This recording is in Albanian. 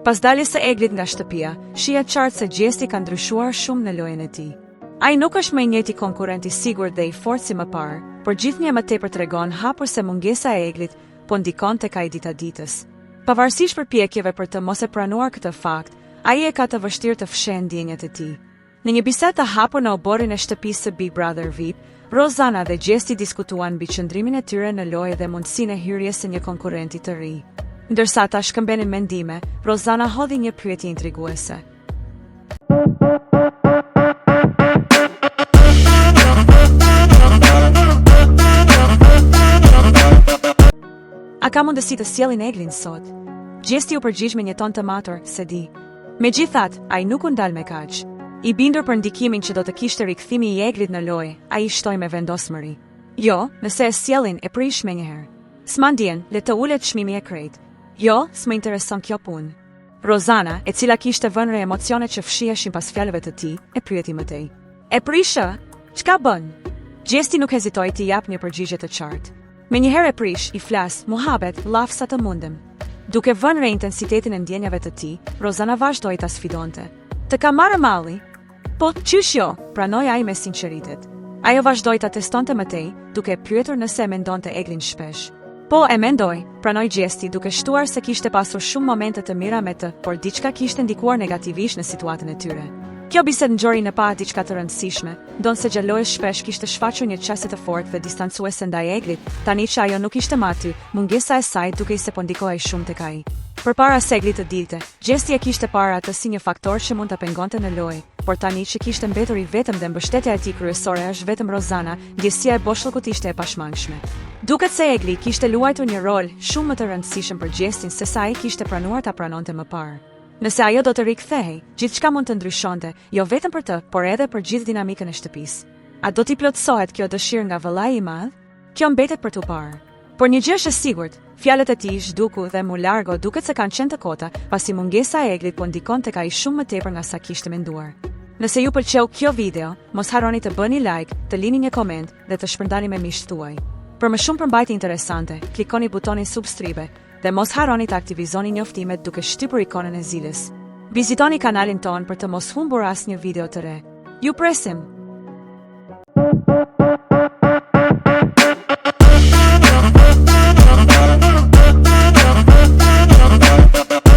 Pas daljes së Eglit nga shtëpia, shihet qartë se Gjesti ka ndryshuar shumë në lojën e tij. Ai nuk është më i njëjti konkurrent i sigurt dhe i fortë si më parë, por gjithnjë më tepër tregon hapur se mungesa e Eglit po ndikon tek ai dita ditës. Pavarësisht përpjekjeve për të mos e pranuar këtë fakt, ai e ka të vështirë të fshehë ndjenjat e tij. Në një bisedë të hapur në oborrin e shtëpisë së Big Brother VIP, Rozana dhe Gjesti diskutuan mbi qëndrimin e tyre në lojë dhe mundësinë e hyrjes së një konkurrenti të ri. Ndërsa ata shkëmbenin mendime, Rozana hodhi një pyetje intriguese. A ka mundësi të sjellin Eglin sot? Gjesti u përgjigj me një ton të matur, se di. Megjithatë, ai nuk u ndal me kaq. I bindur për ndikimin që do të kishte rikthimi i Eglit në lojë, ai shtoi me vendosmëri. Jo, nëse e sjellin e prish menjëherë. S'ma ndjen, le të ulet çmimi i krejt. Jo, s'më intereson kjo punë. Rozana, e cila kishte vënë re emocionet që fshiheshin pas fjalëve të tij, e pyeti më tej. E prishë? Çka bën? Gjesti nuk hezitoi të jap një përgjigje të qartë. Me njëherë e prish, i flas, muhabet, laf sa të mundem. Duke vënë re intensitetin e ndjenjave të tij, Rozana vazhdoi ta sfidonte. Të ka marrë malli? Po, qysh jo, pranoi ai me sinqeritet. Ajo vazhdoi ta testonte më tej, duke pyetur nëse e mendonte Eglin shpesh. Po, e mendoj, pranoi Gjesti, duke shtuar se kishte pasur shumë momente të mira me të, por diçka kishte ndikuar negativisht në situatën e tyre. Kjo bisedë ngjori në pa diçka të rëndësishme, ndonse gjallojës shpesh kishte shfaqur një qasje të fortë dhe distancuese ndaj Eglit, tani që ajo nuk ishte më aty, mungesa e saj dukej se po ndikohej shumë tek ai. Përpara se Egli të dilte, Gjesti e kishte parë atë si një faktor që mund ta pengonte në lojë, por tani që kishte mbetur i vetëm dhe mbështetja e tij kryesore është vetëm Rozana, ndjesia e boshllëkut ishte e pashmangshme. Duket se Egli kishte luajtur një rol shumë më të rëndësishëm për Gjestin se sa ai kishte pranuar ta pranonte më parë. Nëse ajo do të rikthehej, gjithçka mund të ndryshonte, jo vetëm për të, por edhe për gjithë dinamikën e shtëpisë. A do t'i plotësohet kjo dëshirë nga vëllai i madh? Kjo mbetet për t'u parë. Por një gjë është e sigurt, fjalët e tij zhduku dhe mu largo duket se kanë qenë të kota, pasi mungesa e Eglit po ndikon tek ai shumë më tepër nga sa kishte menduar. Nëse ju pëlqeu kjo video, mos harroni të bëni like, të lini një koment dhe të shpërndani me miqtë tuaj. Për më shumë përmbajtje interesante, klikoni butonin subscribe dhe mos harroni të aktivizoni njoftimet duke shtypur ikonën e zilës. Vizitoni kanalin ton për të mos humbur asnjë video të re. Ju presim!